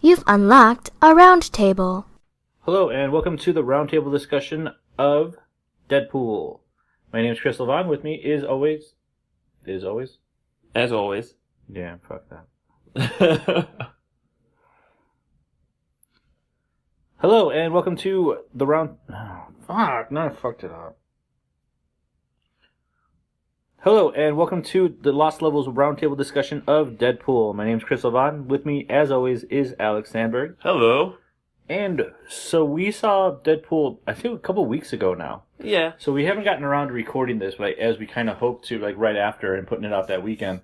You've unlocked a Roundtable. Hello, and welcome to the Roundtable discussion of Deadpool. My name is Chris Levon. With me is always... As always. Yeah, fuck that. Hello, and welcome to the round... Oh, fuck, no, I fucked it up. Hello, and welcome to the Lost Levels Roundtable discussion of Deadpool. My name is Chris Levon. With me, as always, is Alex Sandberg. Hello. And so we saw Deadpool, I think, a couple weeks ago now. Yeah. So we haven't gotten around to recording this, but as we kind of hoped to, like right after and putting it out that weekend.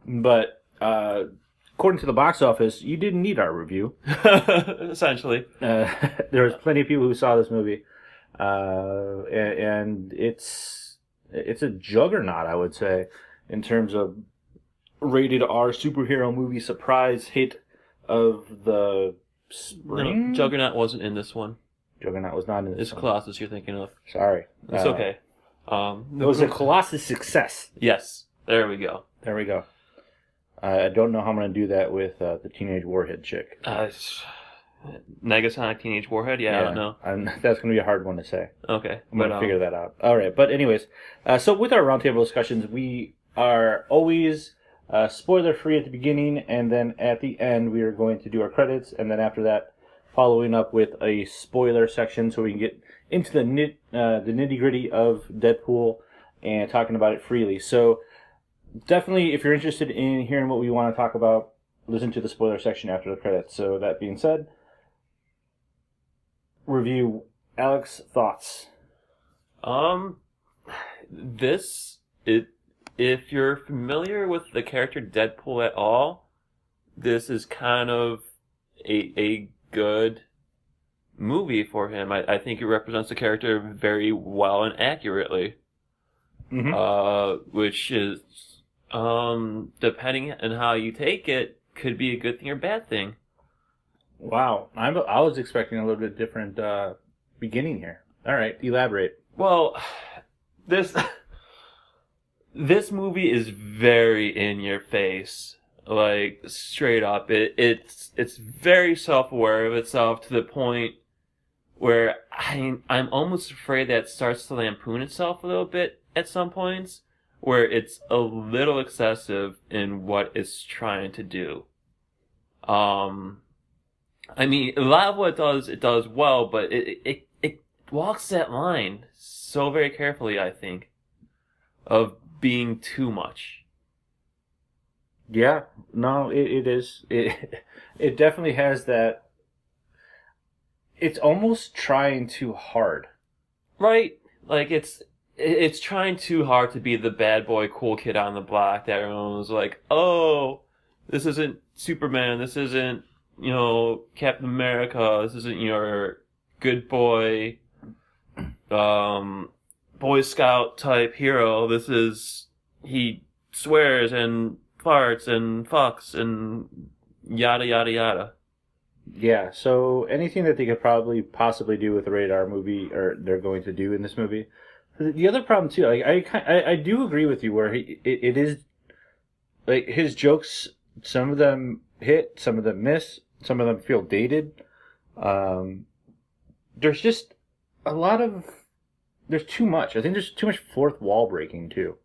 But according to the box office, you didn't need our review. Essentially. There was plenty of people who saw this movie, and it's a juggernaut, I would say, in terms of rated R superhero movie surprise hit of the spring. No, Juggernaut wasn't in this one. Juggernaut was not in this It's one. Colossus you're thinking of. Sorry. It's okay. It was a Colossus success. Yes. There we go. There we go. I don't know how I'm going to do that with the Teenage Warhead chick. Negasonic Teenage Warhead? Yeah, I don't know. That's going to be a hard one to say. Okay. I'm going to figure that out. All right. But anyways, so with our roundtable discussions, we are always spoiler-free at the beginning, and then at the end, we are going to do our credits, and then after that, following up with a spoiler section so we can get into the nitty-gritty of Deadpool and talking about it freely. So definitely, if you're interested in hearing what we want to talk about, listen to the spoiler section after the credits. So that being said, review. Alex, thoughts? If you're familiar with the character Deadpool at all, this is kind of a good movie for him. I think it represents the character very well and accurately. Mm-hmm. Which is, depending on how you take it, could be a good thing or bad thing. Wow. I was expecting a little bit different beginning here. All right, elaborate. Well, this movie is very in your face. Like, straight up. It's very self-aware of itself to the point where I'm almost afraid that it starts to lampoon itself a little bit at some points, where it's a little excessive in what it's trying to do. I mean, a lot of what it does well, but it walks that line so very carefully, I think, of being too much. Yeah, no, it is. It definitely has that. It's almost trying too hard. Right? Like, it's trying too hard to be the bad boy, cool kid on the block that everyone was like, oh, this isn't Superman, this isn't, Captain America, this isn't your good boy, Boy Scout type hero. This is, he swears and farts and fucks and yada yada yada. Yeah, so anything that they could possibly do with a rated R movie, or they're going to do in this movie. The other problem too, like I do agree with you where it is like his jokes. Some of them hit, some of them miss, some of them feel dated. There's just there's too much. I think there's too much fourth wall breaking too.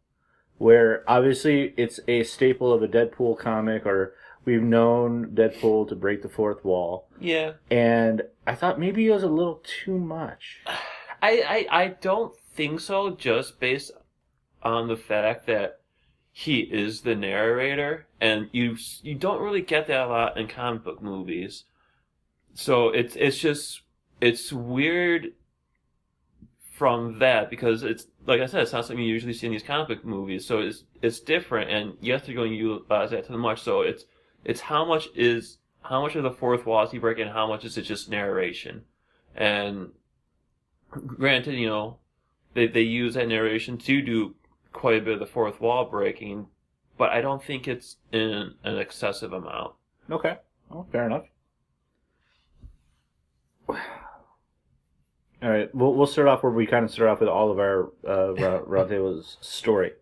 Where obviously it's a staple of a Deadpool comic, or we've known Deadpool to break the fourth wall. Yeah. And I thought maybe it was a little too much. I don't think so, just based on the fact that he is the narrator, and you don't really get that a lot in comic book movies. So it's weird from that, because it's, like I said, it's not something you usually see in these comic book movies, so it's different, and you have to go and utilize that to the much. So it's how much of the fourth wall is he breaking, and how much is it just narration. And granted, they use that narration to do quite a bit of the fourth wall breaking, but I don't think it's in an excessive amount. Okay, well, fair enough. All right, we'll start off where we kind of start off with all of our Roundtable's story.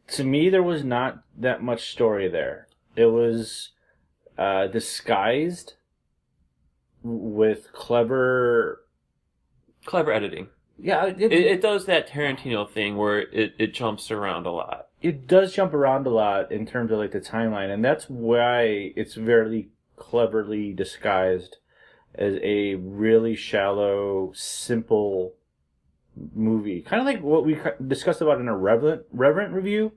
To me, there was not that much story there. It was disguised with clever editing. Yeah, It does that Tarantino thing where it jumps around a lot. It does jump around a lot in terms of like the timeline, and that's why it's very cleverly disguised as a really shallow, simple movie. Kind of like what we discussed about in a Reverent review,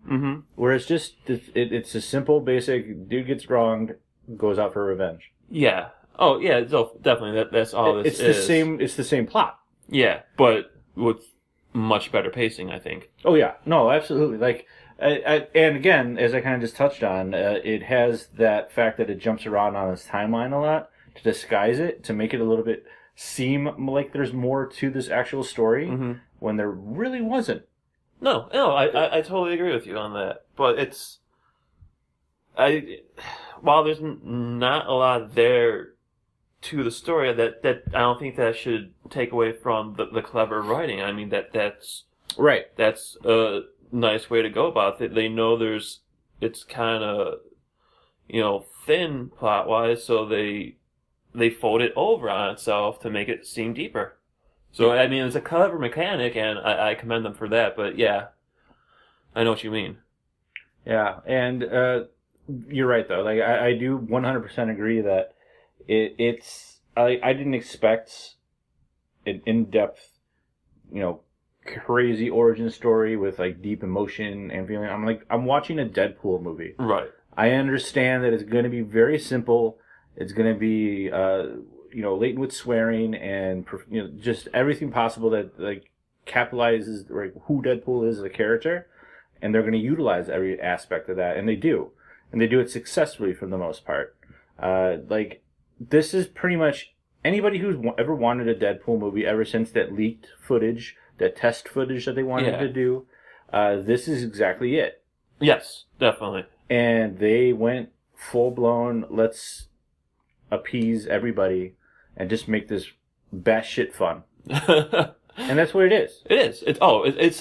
where it's just it's a simple, basic dude gets wronged, goes out for revenge. Yeah. Oh yeah. So definitely that's all this is. It's the same plot. Yeah, but with much better pacing, I think. Oh yeah, no, absolutely. Like, and again, as I kind of just touched on, it has that fact that it jumps around on its timeline a lot to disguise it, to make it a little bit seem like there's more to this actual story when there really wasn't. No, I totally agree with you on that. But while there's not a lot there to the story, that I don't think that should take away from the clever writing. I mean that's right. That's a nice way to go about it. They know it's kind of thin plot wise, so they fold it over on itself to make it seem deeper. So I mean it's a clever mechanic, and I commend them for that. But yeah, I know what you mean. Yeah, and you're right though. Like I do 100% agree that. I didn't expect an in-depth, crazy origin story with like deep emotion and feeling. I'm watching a Deadpool movie. Right. I understand that it's going to be very simple. It's going to be laden with swearing and just everything possible that like capitalizes like who Deadpool is as a character, and they're going to utilize every aspect of that, and they do it successfully for the most part. This is pretty much anybody who's ever wanted a Deadpool movie ever since that leaked footage, that test footage that they wanted to do. This is exactly it. Yes, definitely. And they went full blown, let's appease everybody and just make this batshit fun. And that's what it is. It is. It's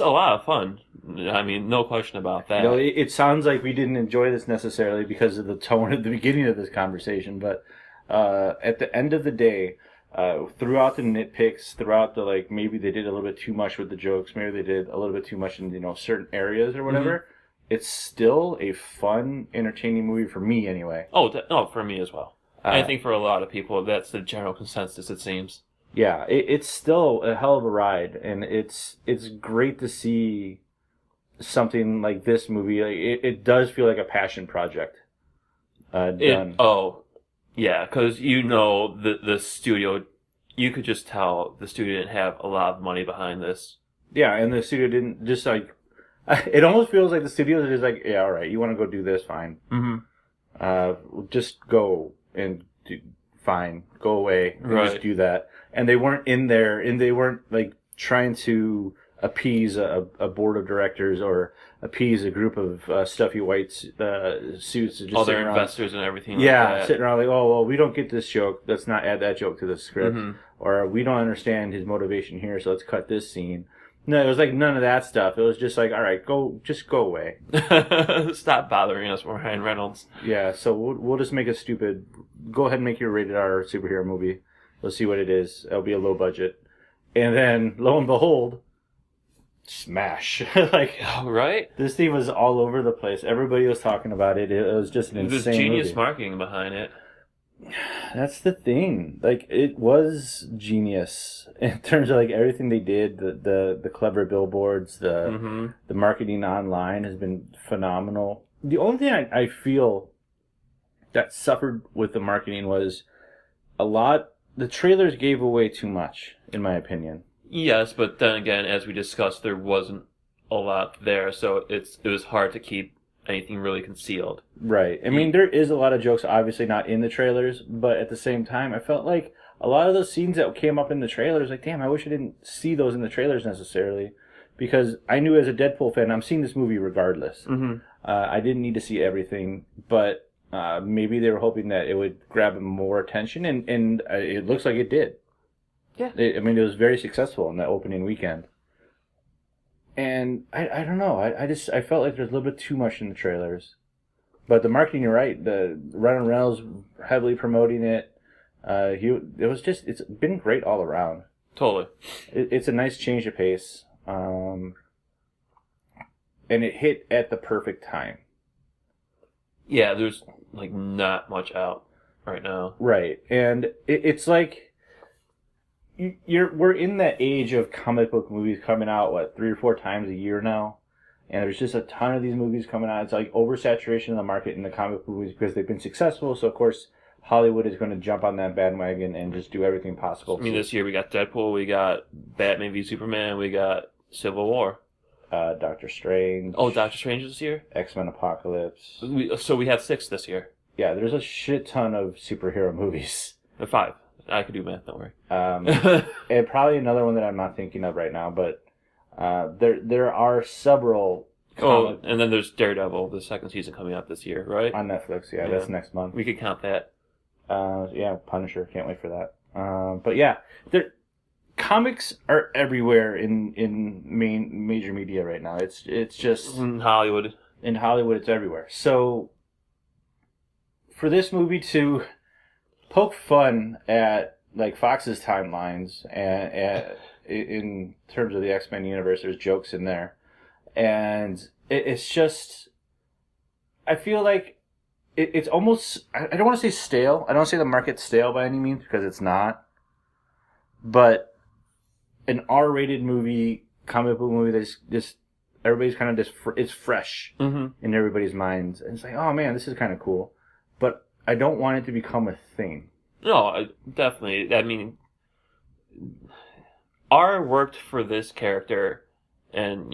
a lot of fun. I mean, no question about that. It sounds like we didn't enjoy this necessarily because of the tone at the beginning of this conversation, but at the end of the day, throughout the nitpicks, throughout the maybe they did a little bit too much with the jokes, maybe they did a little bit too much in certain areas or whatever. It's still a fun, entertaining movie for me anyway. For me as well. I think for a lot of people, that's the general consensus. It seems. Yeah, it's still a hell of a ride, and it's great to see something like this movie. It does feel like a passion project. Done. Yeah, because the studio, you could just tell the studio didn't have a lot of money behind this. Yeah, and the studio didn't just it almost feels like the studio is just like, yeah, all right, you want to go do this, fine. Just go and fine, go away, and just do that. And they weren't in there, and they weren't trying to appease a board of directors or appease a group of stuffy white suits. Just other investors and everything. Sitting around oh, well, we don't get this joke. Let's not add that joke to the script. Or we don't understand his motivation here, so let's cut this scene. No, it was none of that stuff. It was just all right, just go away. Stop bothering us, Ryan Reynolds. Yeah, so we'll just make go ahead and make your rated R superhero movie. Let's see what it is. It'll be a low budget. And then, lo and behold, smash. Right? This thing was all over the place. Everybody was talking about it. It was just an insane There's genius movie. marketing behind it. That's the thing. It was genius in terms of everything they did. The clever billboards, the marketing online has been phenomenal. The only thing I feel that suffered with the marketing was the trailers gave away too much, in my opinion. Yes, but then again, as we discussed, there wasn't a lot there, so it was hard to keep anything really concealed. Right. I mean, there is a lot of jokes obviously not in the trailers, but at the same time, I felt like a lot of those scenes that came up in the trailers, damn, I wish I didn't see those in the trailers necessarily, because I knew as a Deadpool fan, I'm seeing this movie regardless. I didn't need to see everything, but maybe they were hoping that it would grab more attention, and it looks like it did. Yeah. It was very successful in that opening weekend. And I don't know. I felt like there's a little bit too much in the trailers. But the marketing, you're right. The Ryan Reynolds heavily promoting it. It's been great all around. Totally. It's a nice change of pace. And it hit at the perfect time. Yeah, there's like not much out right now. Right. And it's like we're in that age of comic book movies coming out, 3 or 4 times a year now. And there's just a ton of these movies coming out. It's like oversaturation in the market in the comic book movies because they've been successful. So, of course, Hollywood is going to jump on that bandwagon and just do everything possible. I mean, this year we got Deadpool, we got Batman v Superman, we got Civil War. Doctor Strange. Oh, Doctor Strange this year? X-Men Apocalypse. So we have 6 this year. Yeah, there's a shit ton of superhero movies. 5. I could do math, don't worry. And probably another one that I'm not thinking of right now, but there are several. Oh, and then there's Daredevil, the 2nd season coming out this year, right? On Netflix, yeah, that's next month. We could count that. Yeah, Punisher, can't wait for that. But yeah, comics are everywhere in major media right now. It's just in Hollywood. In Hollywood, it's everywhere. So for this movie to poke fun at like Fox's timelines and in terms of the X-Men universe, there's jokes in there, and it's just, I feel like it's almost, I don't want to say stale. I don't want to say the market's stale by any means because it's not, but an R-rated movie, comic book movie that's just everybody's kind of just it's fresh in everybody's minds, and it's like, oh man, this is kind of cool, but I don't want it to become a thing. No, definitely. I mean, R worked for this character, and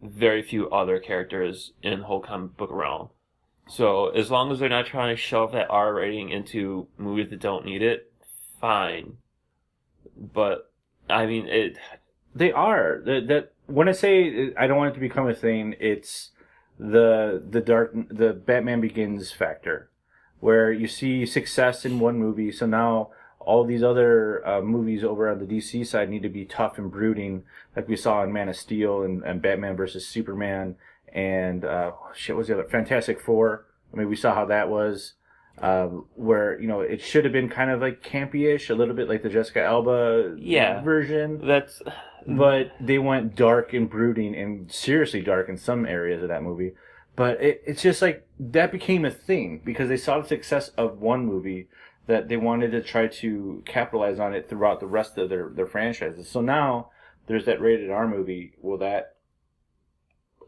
very few other characters in the whole comic book realm. So as long as they're not trying to shove that R rating into movies that don't need it, fine. But I mean, they are that when I say I don't want it to become a thing, it's the Batman Begins factor, where you see success in one movie, so now all these other movies over on the DC side need to be tough and brooding, like we saw in Man of Steel and Batman versus Superman, and what's the other? Fantastic Four. I mean, we saw how that was, where it should have been kind of like campy-ish, a little bit like the Jessica Alba version. But they went dark and brooding and seriously dark in some areas of that movie. But it's just like that became a thing because they saw the success of one movie that they wanted to try to capitalize on it throughout the rest of their franchises. So now there's that rated R movie. Will that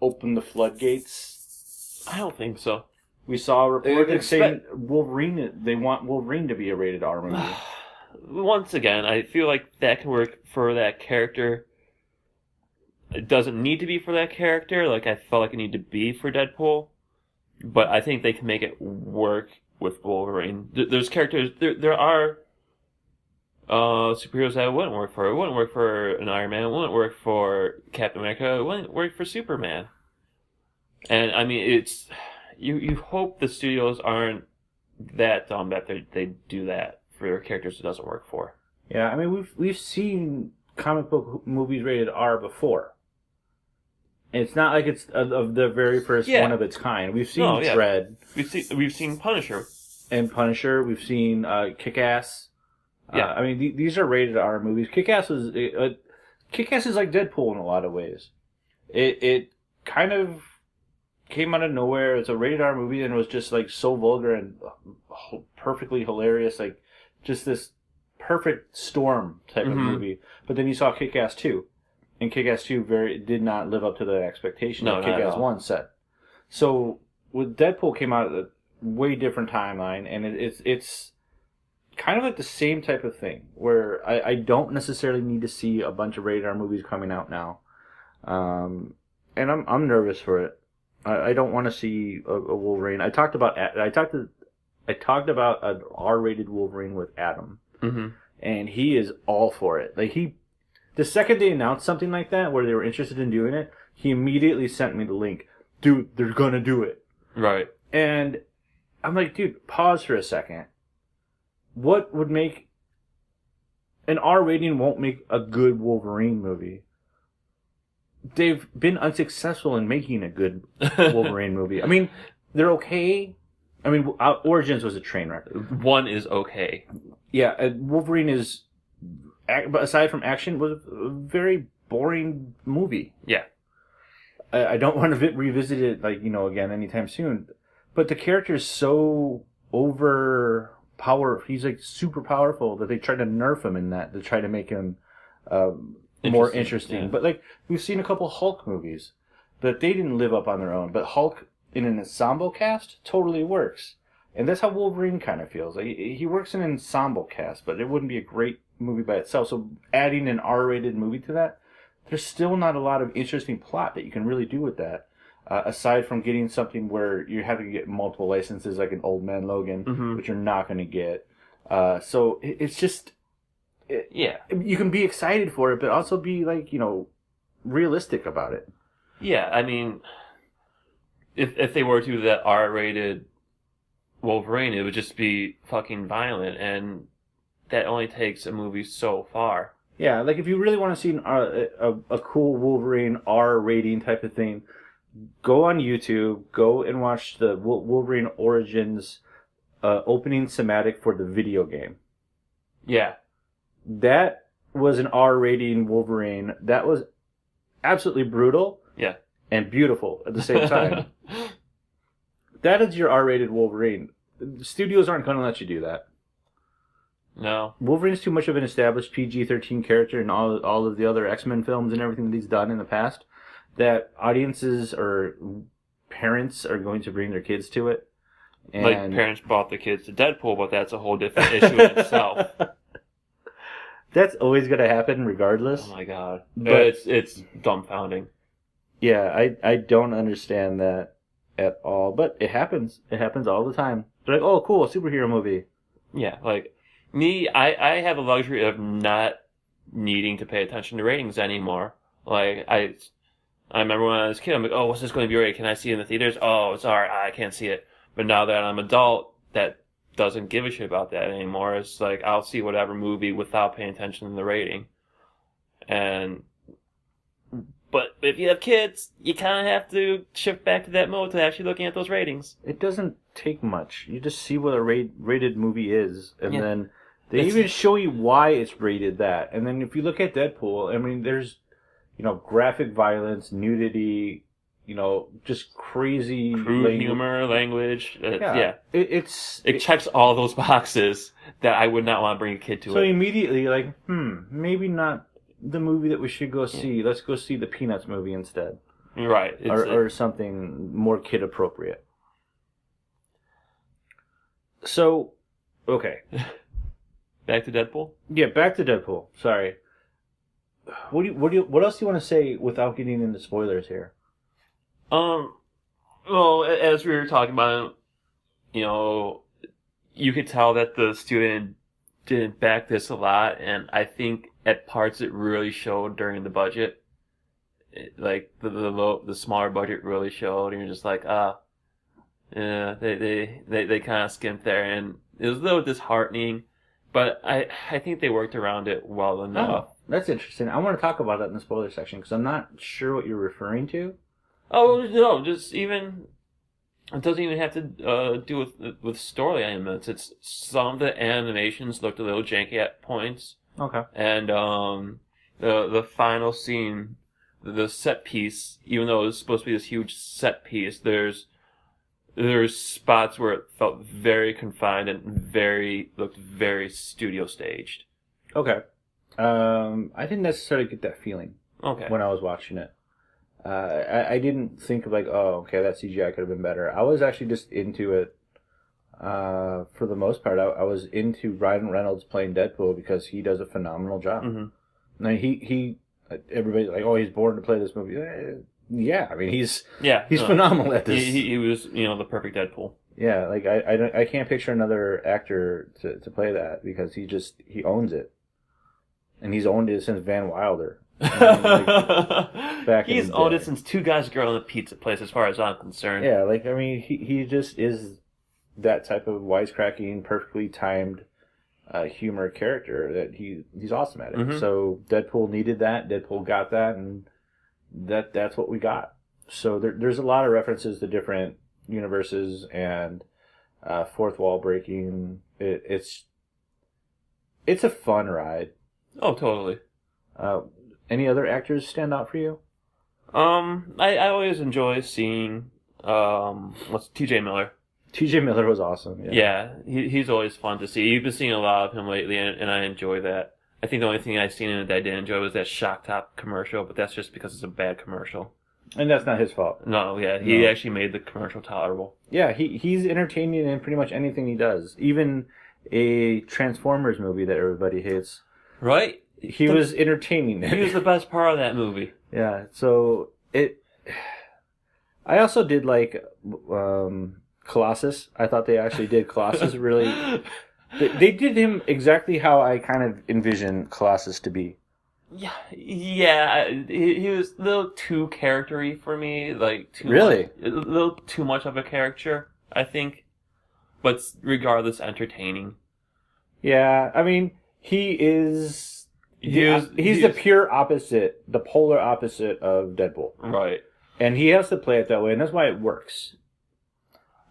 open the floodgates? I don't think so. We saw a report that saying Wolverine. They want Wolverine to be a rated R movie. Once again, I feel like that can work for that character. It doesn't need to be for that character. Like, I felt like it needed to be for Deadpool. But I think they can make it work with Wolverine. There's characters... There are superheroes that it wouldn't work for. It wouldn't work for an Iron Man. It wouldn't work for Captain America. It wouldn't work for Superman. And, I mean, it's... You hope the studios aren't that dumb that they do that for characters it doesn't work for. Yeah, I mean, we've seen comic book movies rated R before. It's not like it's of the very first one of its kind. We've seen Dredd. We've seen Punisher. And Punisher. We've seen Kick-Ass. Yeah. I mean, these are rated R movies. Kick-Ass is like Deadpool in a lot of ways. It kind of came out of nowhere. It's a rated R movie and it was just like so vulgar and perfectly hilarious. Like just this perfect storm type of movie. But then you saw Kick-Ass 2. And Kick-Ass 2 did not live up to the expectation that Kick-Ass 1 set. So, with Deadpool came out at a way different timeline, and it's kind of like the same type of thing, where I don't necessarily need to see a bunch of rated R movies coming out now. And I'm nervous for it. I don't want to see a Wolverine. I talked about an R-rated Wolverine with Adam, and he is all for it. Like the second they announced something like that, where they were interested in doing it, he immediately sent me the link. Dude, they're gonna do it. Right. And I'm like, dude, pause for a second. What would make an R rating won't make a good Wolverine movie? They've been unsuccessful in making a good Wolverine movie. I mean, they're okay. I mean, Origins was a train wreck. 1 is okay. Yeah, Wolverine is, but aside from action, was a very boring movie. Yeah. I don't want to revisit it again anytime soon. But the character is so overpowered. He's like super powerful that they tried to nerf him in that to try to make him more interesting. Yeah. But like we've seen a couple Hulk movies, but they didn't live up on their own. But Hulk in an ensemble cast totally works, and that's how Wolverine kind of feels. Like he works in an ensemble cast, but it wouldn't be a great movie by itself. So adding an R-rated movie to that, there's still not a lot of interesting plot that you can really do with that. Aside from getting something where you have to get multiple licenses, like an Old Man Logan, which you're not going to get. So it's just, you can be excited for it, but also be realistic about it. Yeah, I mean, if they were to do that R-rated Wolverine, it would just be fucking violent, and that only takes a movie so far. Yeah, like if you really want to see a cool Wolverine R rating type of thing, go on YouTube, go and watch the Wolverine Origins opening cinematic for the video game. Yeah. That was an R rating Wolverine. That was absolutely brutal. Yeah. And beautiful at the same time. That is your R rated Wolverine. Studios aren't going to let you do that. No. Wolverine's too much of an established PG-13 character in all of the other X-Men films and everything that he's done in the past, that audiences or parents are going to bring their kids to it. And like parents brought their kids to Deadpool, but that's a whole different issue in itself. That's always going to happen regardless. Oh my god. But it's dumbfounding. Yeah, I don't understand that at all. But it happens. It happens all the time. They're like, oh, cool, a superhero movie. Yeah, like, me, I have the luxury of not needing to pay attention to ratings anymore. Like, I remember when I was a kid, I'm like, oh, what's this going to be rated? Can I see it in the theaters? Oh, it's alright, I can't see it. But now that I'm an adult, that doesn't give a shit about that anymore. It's like, I'll see whatever movie without paying attention to the rating. But if you have kids, you kind of have to shift back to that mode to actually looking at those ratings. It doesn't take much. You just see what a rated movie is, and then they even show you why it's rated that. And then if you look at Deadpool, I mean, there's, graphic violence, nudity, just crazy crude humor, language. It checks all those boxes that I would not want to bring a kid to. So immediately, maybe not the movie that we should go see. Let's go see the Peanuts movie instead. Right. Or something more kid appropriate. So, okay. Back to Deadpool? Yeah, back to Deadpool. Sorry. What else do you want to say without getting into spoilers here? Well, as we were talking about, you could tell that the student didn't back this a lot, and I think at parts it really showed during the budget. Like the smaller budget really showed, and you're just like, yeah, they kind of skimped there, and it was a little disheartening. But I think they worked around it well enough. Oh, that's interesting. I want to talk about that in the spoiler section because I'm not sure what you're referring to. Oh no, just even it doesn't even have to do with story elements. It's some of the animations looked a little janky at points. Okay. And the final scene, the set piece, even though it was supposed to be this huge set piece, there's spots where it felt very confined and looked very studio staged. Okay. I didn't necessarily get that feeling. Okay. When I was watching it. I didn't think of okay, that CGI could have been better. I was actually just into it. For the most part, I was into Ryan Reynolds playing Deadpool because he does a phenomenal job. Mm-hmm. And he everybody's like, oh, he's born to play this movie. Yeah, I mean, he's phenomenal at this. He was, the perfect Deadpool. Yeah, like I can't picture another actor to play that because he owns it, and he's owned it since Van Wilder. He's owned it since Two Guys, a Girl, and a Pizza Place, as far as I'm concerned. Yeah, he just is that type of wisecracking, perfectly timed humor character that he's awesome at it. Mm-hmm. So Deadpool needed that. Deadpool got that, and that's what we got. So there's a lot of references to different universes and fourth wall breaking. It's a fun ride. Oh, totally. Any other actors stand out for you? I always enjoy seeing what's T.J. Miller. T.J. Miller was awesome. Yeah, he's always fun to see. You've been seeing a lot of him lately, and I enjoy that. I think the only thing I've seen in it that I didn't enjoy was that Shock Top commercial, but that's just because it's a bad commercial. And that's not his fault. No, yeah, he actually made the commercial tolerable. Yeah, he's entertaining in pretty much anything he does. Even a Transformers movie that everybody hates. Right? He was entertaining. He was the best part of that movie. Yeah, so I also did like Colossus. I thought they actually did Colossus really. They did him exactly how I kind of envision Colossus to be. Yeah. He was a little too charactery for me, like a little too much of a caricature, I think. But regardless, entertaining. Yeah, I mean, he's the pure opposite, the polar opposite of Deadpool. Right. And he has to play it that way, and that's why it works.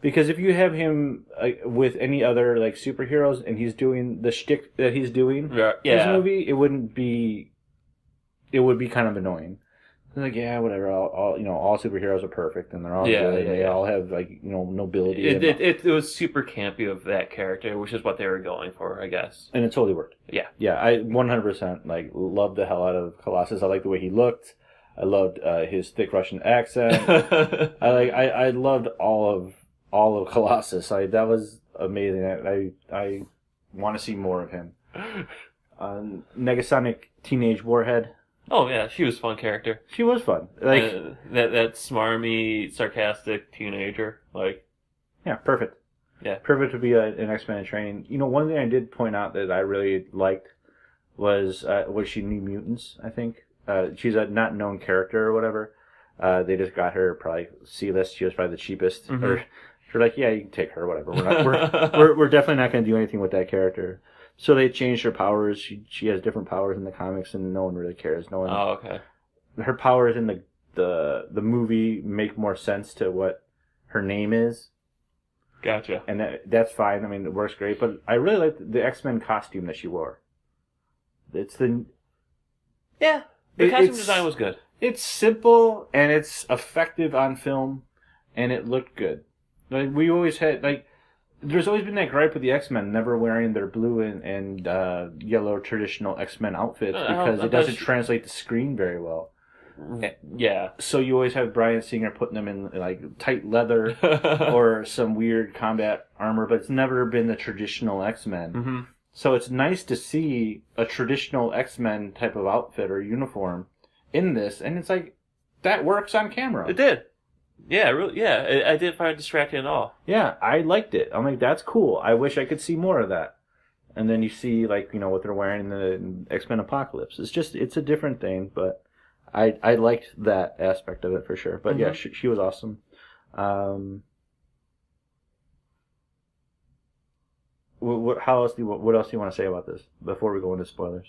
Because if you have him with any other like superheroes, and he's doing the shtick that he's doing in this movie, it would be kind of annoying. It's like, yeah, whatever. All superheroes are perfect, and they're all good, and they all have nobility. It was super campy of that character, which is what they were going for, I guess. And it totally worked. Yeah. Yeah, I 100% loved the hell out of Colossus. I liked the way he looked. I loved his thick Russian accent. I loved all of Colossus. That was amazing. I want to see more of him. Negasonic Teenage Warhead. Oh yeah, she was a fun character. She was fun. That smarmy, sarcastic teenager. Yeah, perfect. Yeah, perfect to be an X-Men in training. One thing I did point out that I really liked was she New Mutants. I think she's a not known character or whatever. They just got her probably C-list. She was probably the cheapest. Mm-hmm. Or they're like, yeah, you can take her, whatever. We're definitely not going to do anything with that character. So they changed her powers. She has different powers in the comics, and no one really cares. No one. Oh, okay. Her powers in the movie make more sense to what her name is. Gotcha. And that's fine. I mean, it works great. But I really liked the X-Men costume that she wore. The costume design was good. It's simple and it's effective on film, and it looked good. We always had there's always been that gripe with the X-Men never wearing their blue and yellow traditional X-Men outfits because it doesn't translate to screen very well. Yeah. So you always have Bryan Singer putting them in tight leather or some weird combat armor, but it's never been the traditional X-Men. Mm-hmm. So it's nice to see a traditional X-Men type of outfit or uniform in this, and it's like that works on camera. It did. Yeah, really. Yeah, I didn't find it distracting at all. Yeah, I liked it. I'm like, that's cool. I wish I could see more of that. And then you see what they're wearing in the X-Men Apocalypse. It's a different thing, but I liked that aspect of it for sure. But yeah, she was awesome. What else do you want to say about this before we go into spoilers?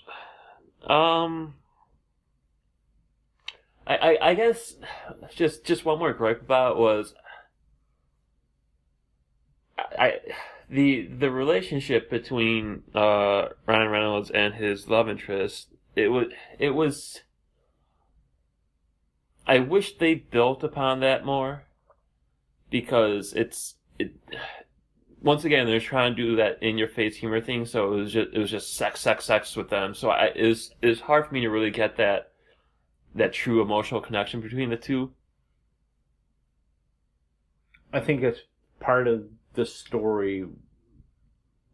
I guess just one more gripe about it was the relationship between Ryan Reynolds and his love interest. It was. I wish they built upon that more, because once again, they're trying to do that in-your-face humor thing, so it was just sex with them. So it was hard for me to really get that true emotional connection between the two. I think it's part of the story,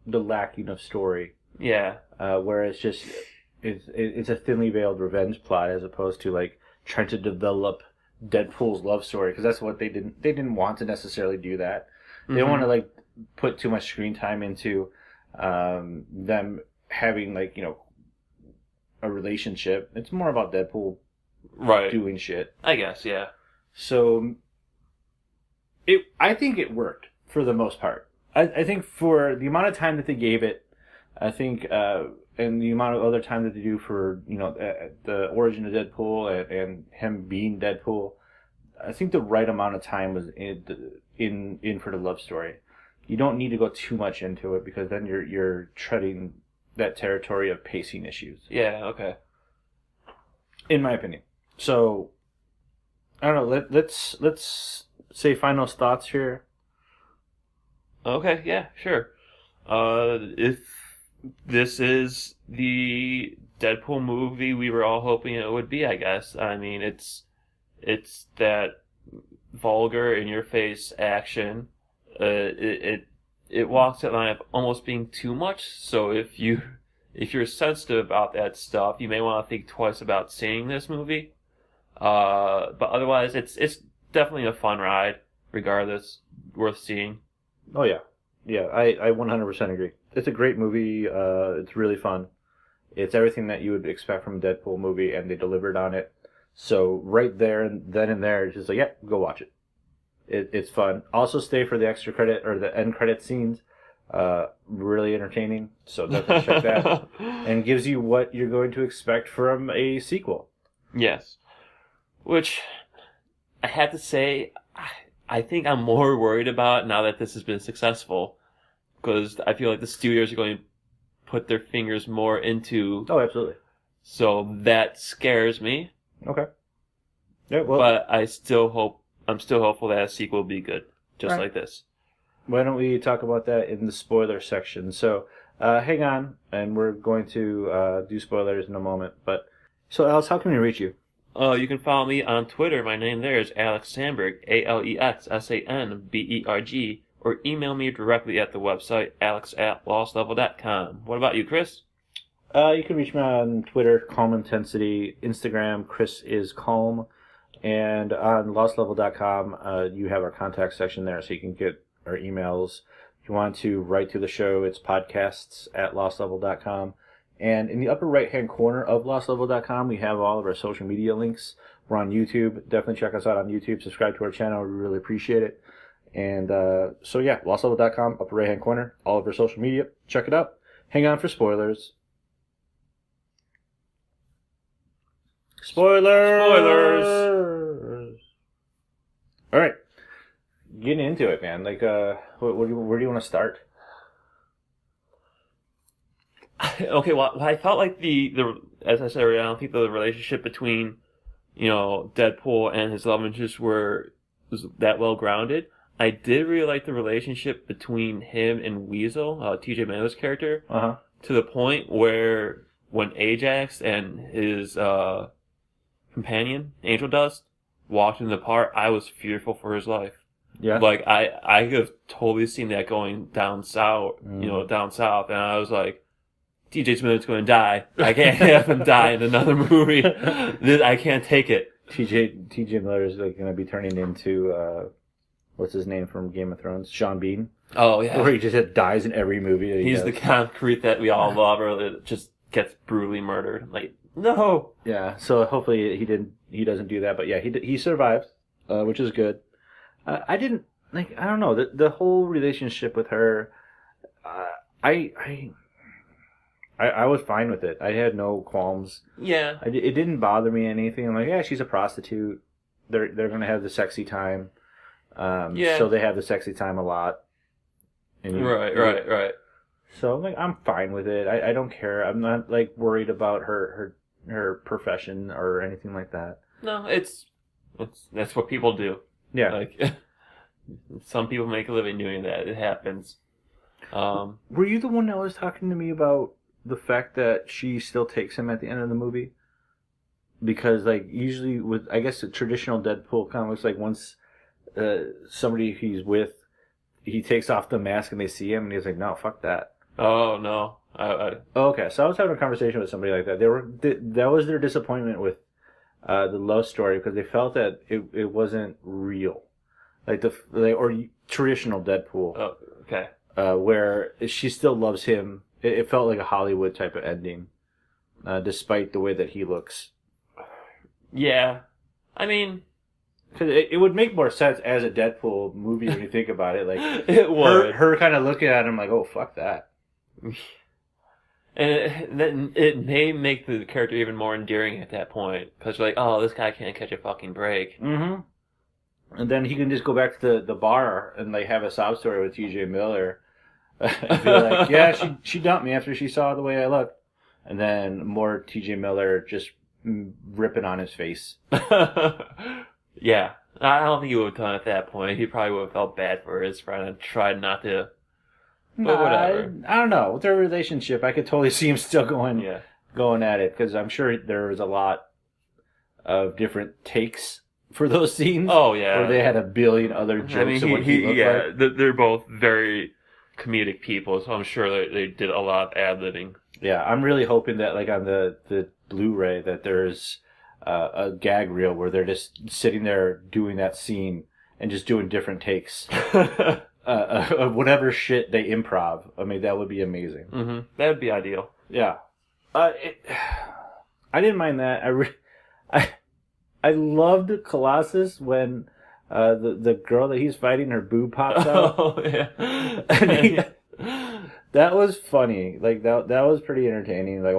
the lacking of story. Yeah. Where it's just it's a thinly veiled revenge plot as opposed to trying to develop Deadpool's love story, because that's what they didn't want to necessarily do that. They don't want to put too much screen time into them having a relationship. It's more about Deadpool doing shit, I guess. Yeah. So I think it worked for the most part. I think for the amount of time that they gave it, I think and the amount of other time that they do for the origin of Deadpool and him being Deadpool, I think the right amount of time was in for the love story. You don't need to go too much into it because then you're treading that territory of pacing issues. Yeah. Okay. In my opinion. So I don't know. Let's say final thoughts here. Okay. Yeah. Sure. If this is the Deadpool movie we were all hoping it would be, I guess. I mean, it's that vulgar, in-your-face action. It walks that line of almost being too much. So if you're sensitive about that stuff, you may want to think twice about seeing this movie. But otherwise, it's definitely a fun ride, regardless, worth seeing. Oh yeah, yeah. I 100% agree. It's a great movie. It's really fun. It's everything that you would expect from a Deadpool movie, and they delivered on it. So right there and then and there, it's just like, yeah, go watch it. It's fun. Also, stay for the extra credit or the end credit scenes. Really entertaining. So definitely check that. And gives you what you're going to expect from a sequel. Yes. Which, I have to say, I think I'm more worried about now that this has been successful. Because I feel like the studios are going to put their fingers more into... Oh, absolutely. So that scares me. Okay. Yeah, well... But I'm still hopeful that a sequel will be good. Just like this. Why don't we talk about that in the spoiler section? So, hang on, and we're going to do spoilers in a moment. But so, Alex, how can we reach you? You can follow me on Twitter. My name there is Alex Sandberg, AlexSandberg, or email me directly at the website, alex@lostlevel.com. What about you, Chris? You can reach me on Twitter, Calm Intensity, Instagram, Chris is Calm, and on lostlevel.com, you have our contact section there, so you can get our emails. If you want to write to the show, it's podcasts@lostlevel.com. And in the upper right-hand corner of lostlevel.com, we have all of our social media links. We're on YouTube. Definitely check us out on YouTube. Subscribe to our channel. We really appreciate it. And so, yeah, lostlevel.com, upper right-hand corner, all of our social media. Check it out. Hang on for spoilers. Spoilers! All right. Getting into it, man. Like, where do you want to start? Okay, well, I felt like the as I said, I don't think the relationship between, Deadpool and his love interest was that well grounded. I did really like the relationship between him and Weasel, T.J. Miller's character, to the point where when Ajax and his companion, Angel Dust, walked in the park, I was fearful for his life. Yeah. Like, I could have totally seen that going down south, down south, and I was like, TJ Smith's going to die. I can't have him die in another movie. I can't take it. TJ Miller is like going to be turning into, what's his name from Game of Thrones? Sean Bean. Oh, yeah. Where he just dies in every movie that He's does. the concrete that we all love, or that just gets brutally murdered. Like, no! Yeah, so hopefully he doesn't do that, but yeah, he survived, which is good. I didn't, like, I don't know, the whole relationship with her, I was fine with it. I had no qualms. Yeah. It didn't bother me anything. I'm like, yeah, she's a prostitute. They're gonna have the sexy time. Yeah. So they have the sexy time a lot. And Right. So I'm like, I'm fine with it. I don't care. I'm not like worried about her profession or anything like that. No, that's what people do. Yeah. Like, some people make a living doing that. It happens. Were you the one that was talking to me about the fact that she still takes him at the end of the movie? Because, like, usually with, I guess, the traditional Deadpool comics, like, once somebody he's with, he takes off the mask and they see him, and he's like, no, fuck that. Oh, no. Okay, so I was having a conversation with somebody like that. That was their disappointment with the love story, because they felt that it wasn't real. Or traditional Deadpool. Oh, okay. Where she still loves him. It felt like a Hollywood type of ending, despite the way that he looks. Yeah. I mean... Because it would make more sense as a Deadpool movie when you think about it. Like, it would. Her kind of looking at him like, oh, fuck that. And then it may make the character even more endearing at that point. Because you're like, oh, this guy can't catch a fucking break. Mm-hmm. And then he can just go back to the bar and like have a sob story with T.J. Miller. And be like, yeah, she dumped me after she saw the way I looked. And then more T.J. Miller just ripping on his face. Yeah. I don't think he would have done it at that point. He probably would have felt bad for his friend and tried not to. But whatever. I don't know. With their relationship, I could totally see him still going at it. Because I'm sure there was a lot of different takes for those scenes. Oh, yeah. Where they had a billion other jokes of what he looked like. They're both very comedic people, so I'm sure they did a lot of ad-libbing. Yeah, I'm really hoping that, like, on the Blu-ray, that there's a gag reel where they're just sitting there doing that scene and just doing different takes of whatever shit they improv. I mean, that would be amazing. Mm-hmm. That would be ideal. Yeah. I didn't mind that. I loved Colossus when the girl that he's fighting, her boob pops out. Oh, yeah. That was funny. Like, that was pretty entertaining. Like,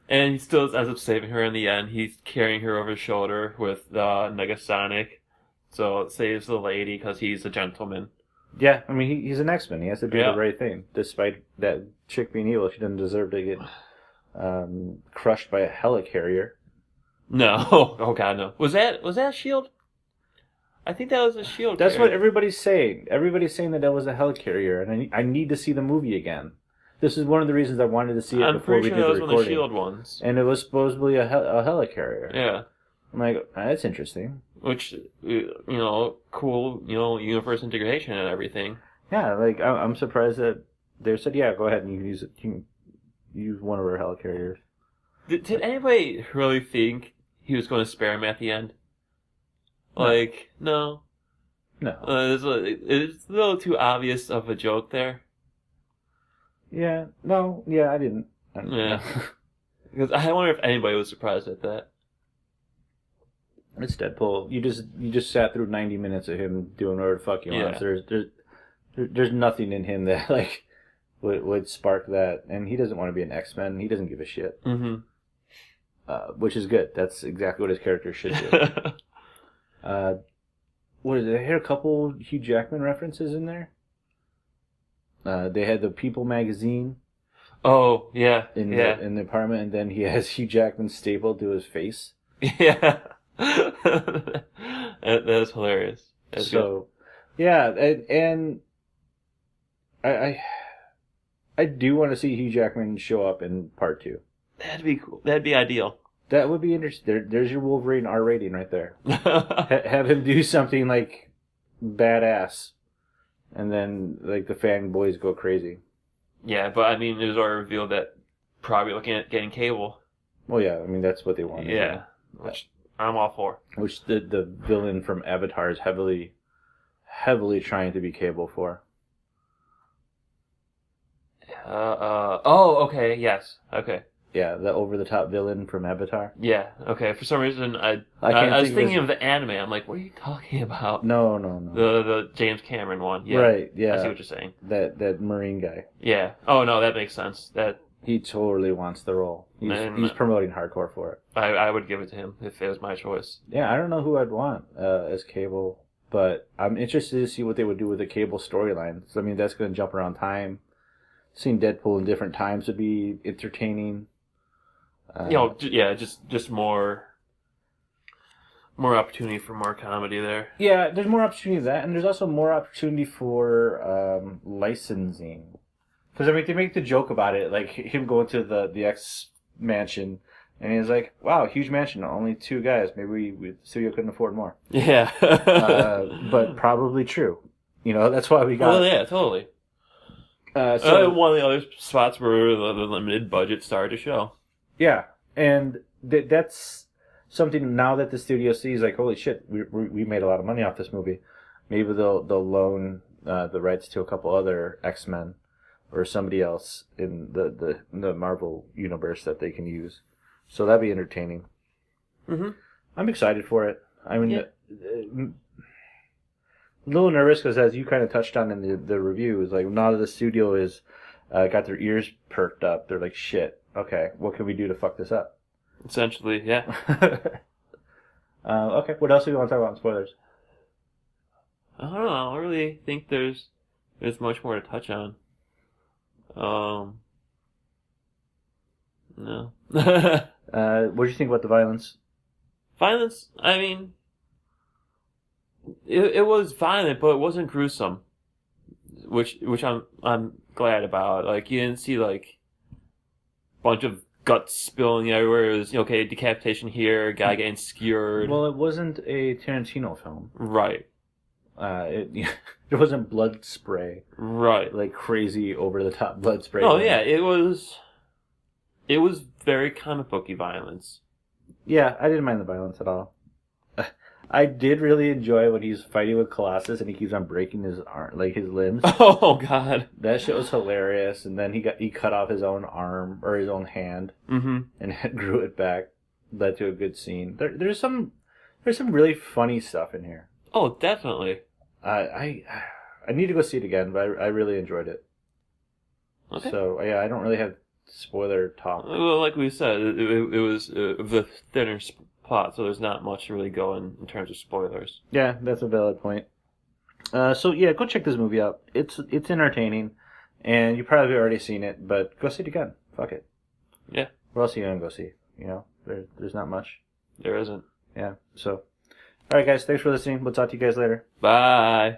and he still ends up saving her in the end. He's carrying her over his shoulder with Negasonic. So it saves the lady because he's a gentleman. Yeah, I mean, he's an X-Men. He has to do the right thing. Despite that chick being evil, she doesn't deserve to get crushed by a helicarrier. No. Oh, God, no. Was that S.H.I.E.L.D.? I think that was a S.H.I.E.L.D. That's what everybody's saying. Everybody's saying that was a helicarrier, and I need to see the movie again. This is one of the reasons I wanted to see it before we did the recording. I'm pretty sure that was one of the S.H.I.E.L.D. ones. And it was supposedly a helicarrier. Yeah. I'm like, that's interesting. Which, cool, universe integration and everything. Yeah, like, I'm surprised that they said, yeah, go ahead and you can use it. You can use one of our helicarriers. Did anybody really think he was going to spare him at the end? Like, no. No. It's a little too obvious of a joke there. Yeah. No. Yeah, I didn't. Yeah. Because I wonder if anybody was surprised at that. It's Deadpool. You just sat through 90 minutes of him doing whatever the fuck he wants. There's nothing in him that like would spark that, and he doesn't want to be an X-Men. He doesn't give a shit. Mm-hmm. Which is good. That's exactly what his character should do. What is it? They had a couple Hugh Jackman references in there. They had the People magazine. Oh yeah, in the apartment, and then he has Hugh Jackman stapled to his face. Yeah, that was hilarious. That's so, good. Yeah, and I do want to see Hugh Jackman show up in part 2. That'd be cool. That'd be ideal. That would be interesting. There's your Wolverine R rating right there. Have him do something like badass, and then like the fanboys go crazy. Yeah, but I mean, it was already revealed that probably looking at getting Cable. Well, yeah, I mean that's what they want. Yeah, which I'm all for. Which the villain from Avatar is heavily trying to be Cable for. Oh, okay, yes, okay. Yeah, the over-the-top villain from Avatar. Yeah, okay. For some reason, I was thinking of the anime. I'm like, what are you talking about? No. The James Cameron one. Yeah. Right, yeah. I see what you're saying. That Marine guy. Yeah. Oh, no, that makes sense. He totally wants the role. He's promoting hardcore for it. I would give it to him if it was my choice. Yeah, I don't know who I'd want as Cable, but I'm interested to see what they would do with the Cable storyline. So, I mean, that's going to jump around time. Seeing Deadpool in different times would be entertaining. Just more opportunity for more comedy there. Yeah, there's more opportunity for that, and there's also more opportunity for licensing. Because I mean, they make the joke about it, like him going to the X mansion, and he's like, "Wow, huge mansion, only 2 guys. Maybe the studio couldn't afford more." Yeah, but probably true. That's why we got. Well, yeah, totally. So one of the other spots where the limited budget started to show. Yeah, and that's something now that the studio sees, like, holy shit, we made a lot of money off this movie. Maybe they'll loan the rights to a couple other X-Men or somebody else in the Marvel universe that they can use. So that'd be entertaining. Mm-hmm. I'm excited for it. I mean, a little nervous because, as you kind of touched on in the review, is like now that the studio is got their ears perked up, they're like, shit. Okay, what can we do to fuck this up? Essentially, yeah. Okay, what else do we want to talk about in spoilers? I don't know. I don't really think there's much more to touch on. No. What do you think about the violence? Violence. I mean, it was violent, but it wasn't gruesome, which I'm glad about. Like you didn't see like a bunch of guts spilling everywhere. It was okay, decapitation here, guy getting skewered. Well, it wasn't a Tarantino film. Right. There wasn't blood spray, Right. like crazy over the top blood spray. Oh yeah, it was very comic booky violence. Yeah, I didn't mind the violence at all. I did really enjoy when he's fighting with Colossus and he keeps on breaking his arm, like his limbs. Oh god. That shit was hilarious. And then he cut off his own arm or his own hand and grew it back. Led to a good scene. There's some really funny stuff in here. Oh, definitely. I need to go see it again, but I really enjoyed it. Okay. So yeah, I don't really have spoiler talk. Well, like we said, it was the thinner plot, so there's not much to really go in terms of spoilers. Yeah, that's a valid point. So yeah, go check this movie out. It's entertaining, and you probably already seen it, but go see it again. Fuck it. Yeah. What else are you gonna go see? You know, there's not much. There isn't. Yeah. So, all right, guys. Thanks for listening. We'll talk to you guys later. Bye.